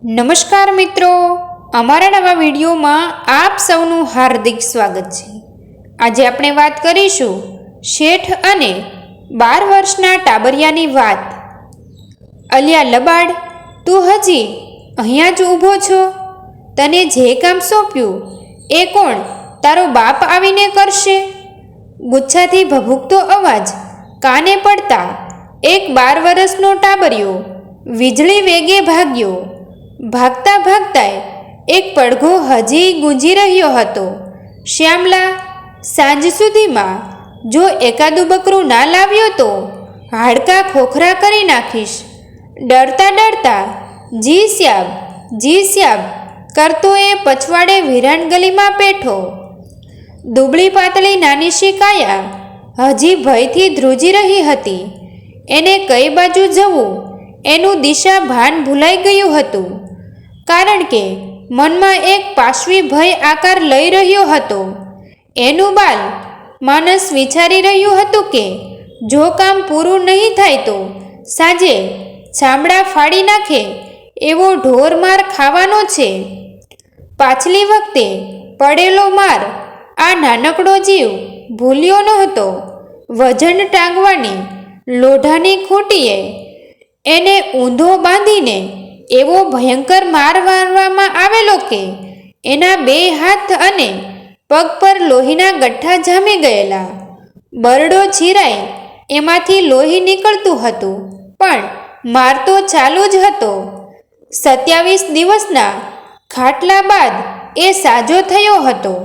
નમસ્કાર મિત્રો, અમારા નવા વિડીયોમાં આપ સૌનું હાર્દિક સ્વાગત છે। આજે આપણે વાત કરીશું શેઠ અને 12 વર્ષના ટાબરિયાની વાત। અલ્યા લબાડ, તું હજી અહીંયા જ ઊભો છો? તને જે કામ સોંપ્યું એ કોણ તારો બાપ આવીને કરશે? ગુચ્છાથી ભભૂકતો અવાજ કાને પડતા એક 12 વર્ષનો ટાબરિયો વીજળી વેગે ભાગ્યો। ભાગતા ભાગતા એક પડઘો હજી ગુંજી રહ્યો હતો। શ્યામલા, સાંજ સુધીમાં જો એકાદું બકરું ના લાવ્યો તો હાડકાં ખોખરા કરી નાખીશ। ડરતા ડરતા જી શ્યાબ કરતો એ પછવાડે વિરાન ગલીમાં પેઠો। દુબળી પાતળી નાનીશી કાયા હજી ભયથી ધ્રુજી રહી હતી। એને કઈ બાજુ જવું એનું દિશા ભાન ભૂલાઈ ગયું હતું, કારણ કે મનમાં એક પાશવી ભય આકાર લઈ રહ્યો હતો। એનું બાલ માનસ વિચારી રહ્યું હતું કે જો કામ પૂરું નહીં થાય તો સાંજે ચામડા ફાડી નાખે એવો ઢોર માર ખાવાનો છે। પાછલી વખતે પડેલો માર આ નાનકડો જીવ ભૂલ્યો નહોતો। વજન ટાંગવાની લોઢાની ખૂંટીએ એને ઊંધો બાંધીને એવો ભયંકર માર મારવામાં આવેલો કે એના 2 હાથ અને પગ પર લોહીના ગઠ્ઠા જામી ગયેલા। બરડો ચીરાઈ એમાંથી લોહી નીકળતું હતું, પણ માર તો ચાલુ જ હતો। 27 દિવસના ખાટલા બાદ એ સાજો થયો હતો।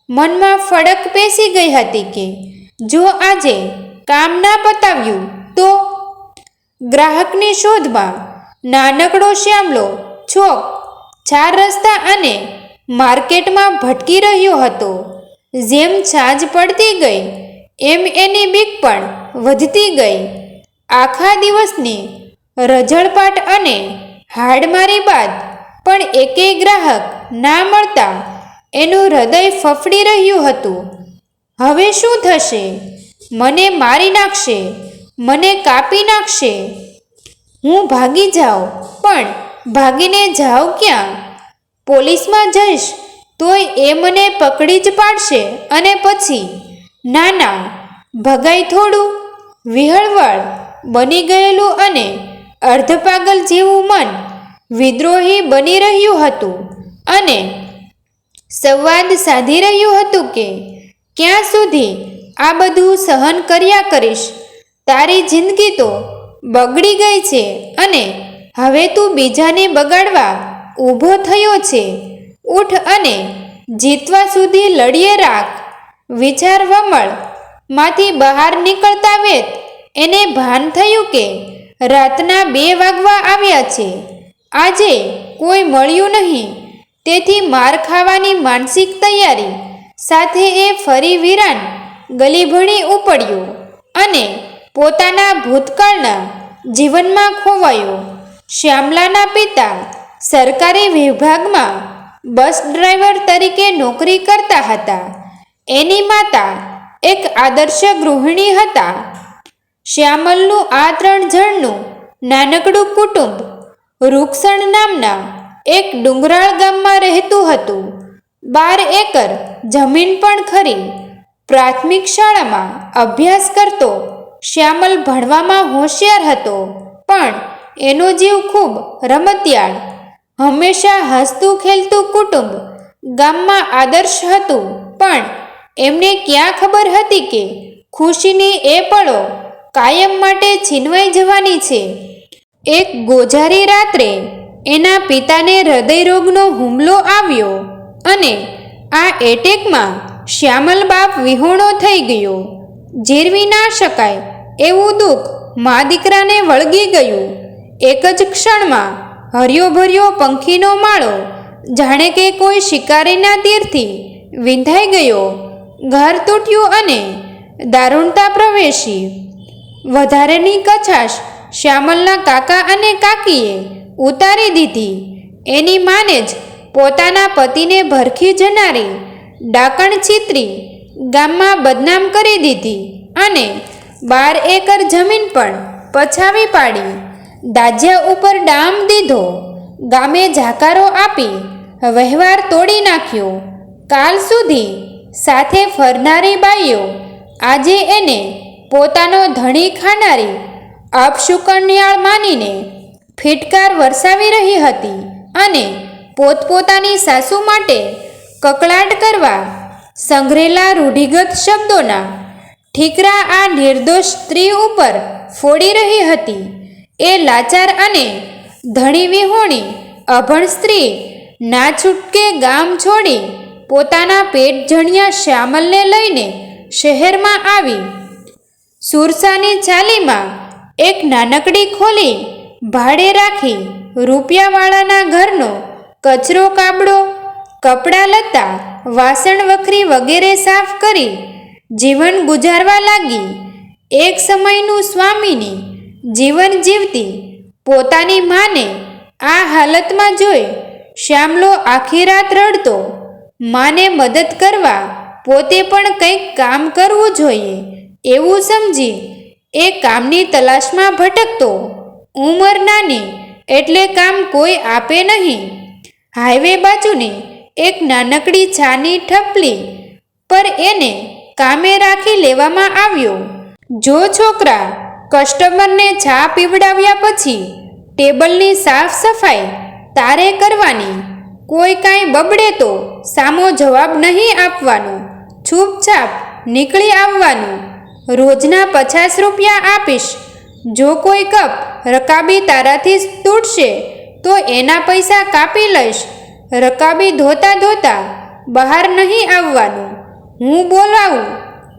મનમાં ફડક પેસી ગઈ હતી કે જો આજે કામ ના પતાવ્યું તો ગ્રાહકની શોધમાં નાનકડો શ્યામલો ચોક, 4 રસ્તા અને માર્કેટમાં ભટકી રહ્યો હતો। જેમ સાંજ પડતી ગઈ એમ એની બીક પણ વધતી ગઈ। આખા દિવસની રઝળપાટ અને હાડમારી બાદ પણ એકેય ગ્રાહક ના મળતા એનું હૃદય ફફડી રહ્યું હતું। હવે શું થશે? મને મારી નાખશે, મને કાપી નાખશે। હું ભાગી જાઉં, પણ ભાગીને જાઉં ક્યાં? પોલીસમાં જઈશ તોય એ મને પકડી જ પાડશે અને પછી ના, ભગાઈ થોડું। વિહળવળ બની ગયેલું અને અર્ધપાગલ જેવું મન વિદ્રોહી બની રહ્યું હતું અને સંવાદ સાધી રહ્યું હતું કે ક્યાં સુધી આ બધું સહન કર્યા કરીશ? તારી જિંદગી તો બગડી ગઈ છે અને હવે તું બીજાને બગાડવા ઊભો થયો છે। ઉઠ અને જીતવા સુધી લડીએ રાખ। વિચાર વમળ માંથી બહાર નીકળતા વેત એને ભાન થયું કે રાતના 2 વાગવા આવ્યા છે। આજે કોઈ મળ્યું નહીં, તેથી માર ખાવાની માનસિક તૈયારી સાથે એ ફરી વિરાન ગલી ભણી ઉપડ્યો અને પોતાના ભૂતકાળના જીવનમાં ખોવાયો। શ્યામલાના પિતા સરકારી વિભાગમાં બસ ડ્રાઈવર તરીકે નોકરી કરતા હતા। એની માતા એક આદર્શ ગૃહિણી હતા। શ્યામલનું આ 3 જણનું નાનકડું કુટુંબ રૂક્ષણ નામના એક ડુંગરાળ ગામમાં રહેતું હતું। 12 એકર જમીન પણ ખરી। પ્રાથમિક શાળામાં અભ્યાસ કરતો શ્યામલ ભણવામાં હોશિયાર હતો, પણ એનો જીવ ખૂબ રમતિયાળ। હંમેશા હસતું ખેલતું કુટુંબ ગામમાં આદર્શ હતું, પણ એમને ક્યાં ખબર હતી કે ખુશીની એ પળો કાયમ માટે છીનવાઈ જવાની છે। એક ગોઝારી રાત્રે એના પિતાને હૃદયરોગનો હુમલો આવ્યો અને આ એટેકમાં શ્યામલ બાપ વિહોણો થઈ ગયો। જીરવી ના શકાય એવું દુઃખ મા દીકરાને વળગી ગયું। એક જ ક્ષણમાં હર્યો ભર્યો પંખીનો માળો જાણે કે કોઈ શિકારીના તીરથી વિંધાઈ ગયો। ઘર તૂટ્યું અને દારૂણતા પ્રવેશી। વધારેની કચાશ શ્યામલના કાકા અને કાકીએ ઉતારી દીધી। એની માને જ પોતાના પતિને ભરખી જનારી ડાકણ ચિત્રી ગામમાં બદનામ કરી દીધી અને 12 એકર જમીન પણ પછાવી પાડી। દાજ્યા ઉપર ડામ દીધો। ગામે જાકારો આપી વ્યવહાર તોડી નાખ્યો. કાલ સુધી સાથે ફરનારી બાઈઓ આજે એને પોતાનો ધણી ખાનારી અપશુકન્યાળ માનીને ફિટકાર વરસાવી રહી હતી અને પોતપોતાની સાસુ માટે કકળાટ કરવા સંઘરેલા રૂઢિગત શબ્દોના ઠીકરા આ નિર્દોષ સ્ત્રી ઉપર ફોડી રહી હતી. એ લાચાર અને ધણી વિહોણી અભણ સ્ત્રી ના છૂટકે ગામ છોડી પોતાના પેટ જણિયા શ્યામલને લઈને શહેરમાં આવી. સુરસાની ચાલીમાં એક નાનકડી ખોલી ભાડે રાખી રૂપિયાવાળાના ઘરનો કચરો કાબડો, કપડાં લત્તા, વાસણ વખરી વગેરે સાફ કરી જીવન ગુજારવા લાગી. એક સમયનું સ્વામીની જીવન જીવતી પોતાની માને આ હાલતમાં જોઈ શ્યામલો આખી રાત રડતો. માને મદદ કરવા પોતે પણ કંઈક કામ કરવું જોઈએ એવું સમજી એ કામની તલાશમાં ભટકતો. ઉંમર નાની એટલે કામ કોઈ આપે નહીં. હાઈવે બાજુની એક નાનકડી છાની ઠપલી પર એને કામે રાખી લેવામાં આવ્યો. જો છોકરા કસ્ટમરને ચા પીવડાવ્યા પછી ટેબલની સાફ સફાઈ તારે કરવાની. કોઈ કાંઈ બબડે તો સામો જવાબ નહીં આપવાનો, છૂપછાપ નીકળી આવવાનું. રોજના 50 રૂપિયા આપીશ. જો કોઈ કપ રકાબી તારાથી તૂટશે તો એના પૈસા કાપી લઈશ. રકાબી ધોતા ધોતા બહાર નહીં આવવાનું. હું બોલાવું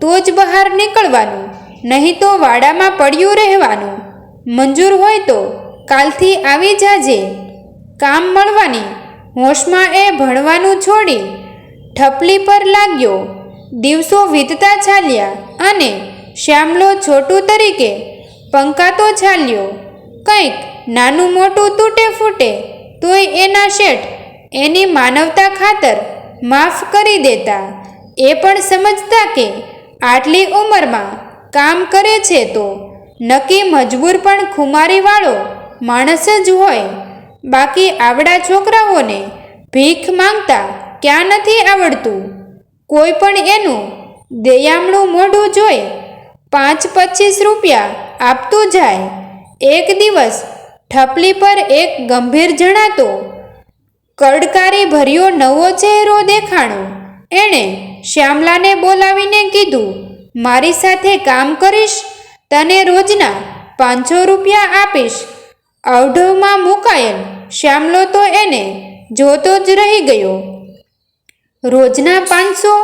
તો જ બહાર નીકળવાનું, નહીં તો વાડામાં પડ્યું રહેવાનું. મંજૂર હોય તો કાલથી આવી જાજે. કામ મળવાની હોશમાં એ ભણવાનું છોડી ઠપલી પર લાગ્યો. દિવસો વીતતા ચાલ્યા અને શ્યામલો છોટું તરીકે પંકાતો ચાલ્યો. કંઈક નાનું મોટું તૂટે ફૂટે તોય એના શેઠ એની માનવતા ખાતર માફ કરી દેતા. એ પણ સમજતા કે આટલી ઉંમરમાં કામ કરે છે તો નક્કી મજબૂર પણ ખુમારીવાળો માણસ જ હોય. બાકી આવડા છોકરાઓને ભીખ માંગતા ક્યાં નથી આવડતું. કોઈ પણ એનું દયામણું મોઢું જોઈ 5-25 રૂપિયા આપતું જાય. એક દિવસ ઠપલી પર એક ગંભીર જણાતો કડકારી ભર્યો નવો ચહેરો દેખાણો. એણે શ્યામલાને બોલાવીને કીધું, મારી સાથે કામ કરીશ, તને રોજના 500 રૂપિયા આપીશ. અવઢવમાં મુકાયેલ શ્યામલો તો એને જોતો જ રહી ગયો. રોજના 500?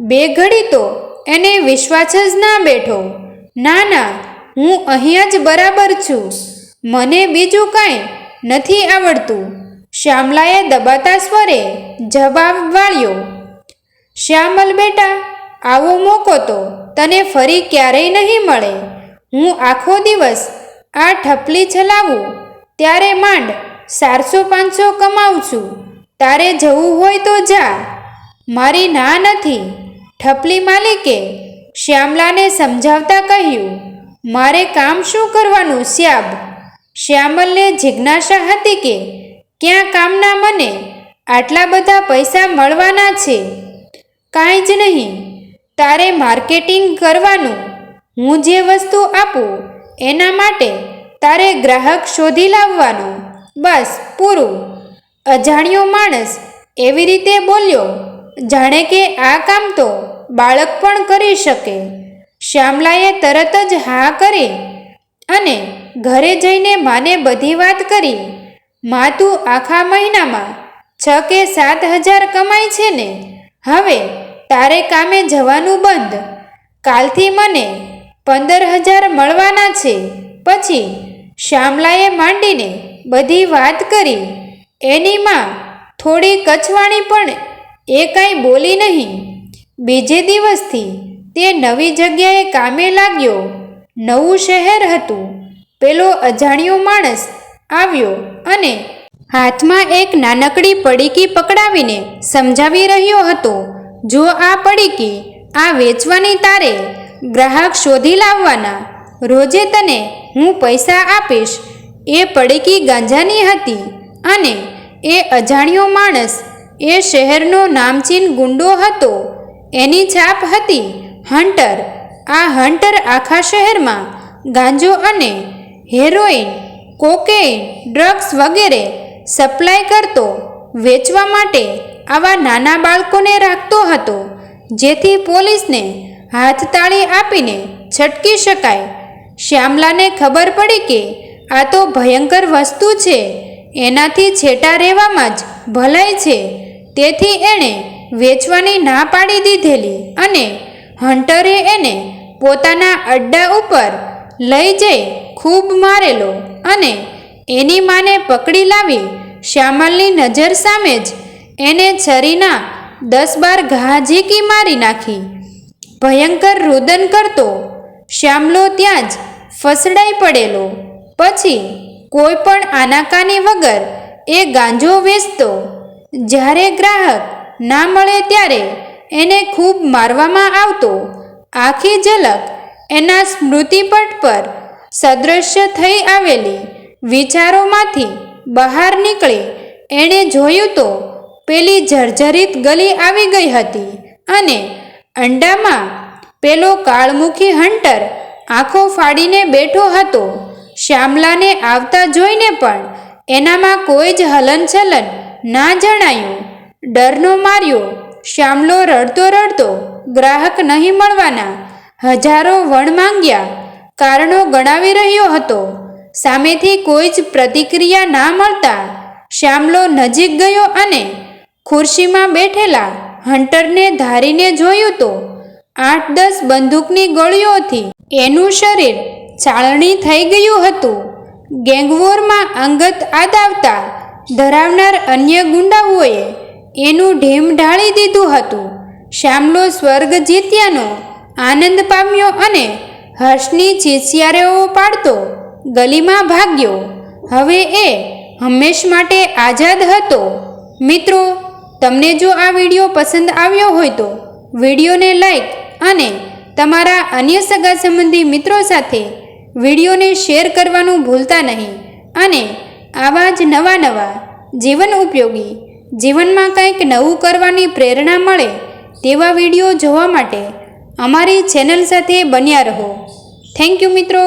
બે ઘડી તો એને વિશ્વાસ જ ના બેઠો. ના ના, હું અહીંયા જ બરાબર છું, મને બીજું કાંઈ નથી આવડતું. શ્યામલાએ દબાતા સ્વરે જવાબ વાળ્યો. શ્યામલ બેટા, આવો મોકો તો તને ફરી ક્યારેય નહીં મળે. હું આખો દિવસ આ ઠપલી ચલાવું ત્યારે માંડ 400-500 કમાઉં છું. તારે જવું હોય તો જા, મારી ના નથી. ઠપલી માલિકે શ્યામલાને સમજાવતા કહ્યું, મારે કામ શું કરવાનું શ્યાબ? શ્યામલને જિજ્ઞાસા હતી કે ક્યાં કામના મને આટલા બધા પૈસા મળવાના છે? કાંઈ જ નહીં, તારે માર્કેટિંગ કરવાનું. હું જે વસ્તુ આપું એના માટે તારે ગ્રાહક શોધી લાવવાનો, બસ પૂરું. અજાણ્યો માણસ એવી રીતે બોલ્યો જાણે કે આ કામ તો બાળક પણ કરી શકે. શ્યામલાએ તરત જ હા કરી અને ઘરે જઈને માને બધી વાત કરી. માં, તું આખા મહિનામાં 6 કે 7 હજાર કમાય છે ને? હવે તારે કામે જવાનું બંધ. કાલથી મને 15,000 મળવાના છે. પછી શ્યામલાએ માંડીને બધી વાત કરી. એની માં થોડી કચવાણી પણ એ કાંઈ બોલી નહીં. બીજે દિવસથી તે નવી જગ્યાએ કામે લાગ્યો. નવું શહેર હતું. પેલો અજાણ્યો માણસ આવ્યો અને હાથમાં એક નાનકડી પડીકી પકડાવીને સમજાવી રહ્યો હતો, જો આ પડીકી આ વેચવાની, તારે ગ્રાહક શોધી લાવવાના. રોજે તને હું પૈસા આપીશ. એ પડીકી ગાંજાની હતી. અને એ અજાણ્યો માણસ એ શહેરનો નામચીન ગુંડો હતો. એની છાપ હતી હન્ટર. આ હન્ટર આખા શહેરમાં ગાંજો અને હેરોઈન, કોકેઈન, ડ્રગ્સ વગેરે સપ્લાય કરતો. વેચવા માટે આવા નાના બાળકોને રાખતો હતો, જેથી પોલીસને હાથતાળી આપીને છટકી શકાય. શ્યામલાને ખબર પડી કે આ તો ભયંકર વસ્તુ છે, એનાથી છેટા રહેવામાં જ ભલાઈ છે. તેથી એણે વેચવાની ના પાડી દીધેલી અને હન્ટરે એને પોતાના અડ્ડા ઉપર લઈ જઈ ખૂબ મારેલો અને એની માને પકડી લાવી શ્યામલની નજર સામે જ એને છરીના 10-12 ઘા ઝીકી મારી નાખી. ભયંકર રુદન કરતો શ્યામલો ત્યાં જ ફસડાઈ પડેલો. પછી કોઈ પણ આનાકાની વગર એ ગાંજો વેચતો. જ્યારે ગ્રાહક ના મળે ત્યારે એને ખૂબ મારવામાં આવતો. આખી ઝલક એના સ્મૃતિપટ પર સદૃશ્ય થઈ આવેલી વિચારોમાંથી બહાર નીકળી એણે જોયું તો પેલી જર્જરિત ગલી આવી ગઈ હતી અને અંડામાં પેલો કાળમુખી હન્ટર આંખો ફાડીને બેઠો હતો. શ્યામલાને આવતા જોઈને પણ એનામાં કોઈ જ હલનચલન ના જણાયું. ડરનો માર્યો શ્યામલો રડતો રડતો ગ્રાહક નહીં મળવાના હજારો વણ માંગ્યા કારણો ગણાવી રહ્યો હતો. સામેથી કોઈ જ પ્રતિક્રિયા ના મળતા શ્યામલો નજીક ગયો અને ખુરશીમાં બેઠેલા હન્ટરને ધારીને જોયું તો 8-10 બંદૂકની ગોળીઓથી એનું શરીર ચાળણી થઈ ગયું હતું. ગેંગવોરમાં અંગત આદાવતા ધરાવનાર અન્ય ગુંડાઓએ એનું ઢીમ ઢાળી દીધું હતું. શ્યામલો સ્વર્ગ જીત્યાનો આનંદ પામ્યો અને હર્ષની ચીચિયારીઓ પાડતો ગલીમાં ભાગ્યો. હવે એ હંમેશ માટે આઝાદ હતો. મિત્રો, તમને જો આ વિડીયો પસંદ આવ્યો હોય તો વિડીયોને લાઈક અને તમારા અન્ય સગા સંબંધી મિત્રો સાથે વિડીયોને શેર કરવાનું ભૂલતા નહીં. અને આવા જ નવા જીવન ઉપયોગી, જીવનમાં કંઈક નવું કરવાની પ્રેરણા મળે તેવા વિડીયો જોવા માટે અમારી ચેનલ સાથે બન્યા રહો. થેન્ક યુ મિત્રો.